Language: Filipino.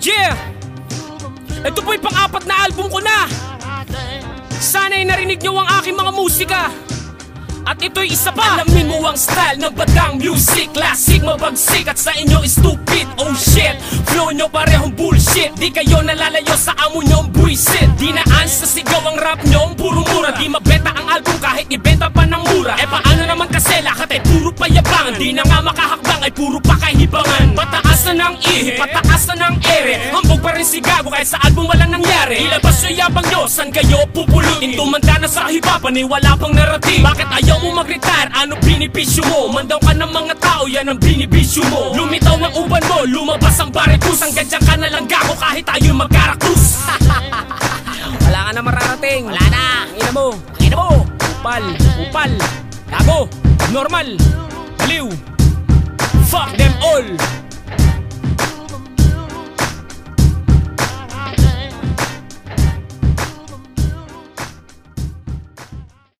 Yeah! Ito po'y pang-apat na album ko na. Sana'y narinig nyo ang aking mga musika. At ito'y isa pa. Alamin mo ang style ng batang music. Classic, mabagsik at sa inyo stupid. Oh shit, flow nyo parehong bullshit. Di kayo nalalayo sa amo nyong buisit. Di naan sa sigaw ang rap nyong puro mura. Di mabenta ang album kahit ibenta pa ng mura. Eh paano naman kasi lahat ay puro payabangan. Di na nga makahakbang ay puro pakahibangan. Pataas na ng ihi, pataas na ng ere. Hambog pa rin si Gago kahit sa album walang nangyari. Ilabas yung yabang nyo, san kayo pupulutin? Tumanda na sa hibapan eh wala pang narating. Bakit ayaw mo mag-retire? Ano binipisyo mo? Mandaw ka ng mga tao, yan ang binibisyo mo. Lumitaw ng uban mo, lumabas ang barikus. Hanggang dyan ka na lang Gago kahit tayo magkarakus. Wala ka na mararating. Wala na. Ina mo, ina mo. Upal, upal, Gago, normal, baliw. Fuck them all.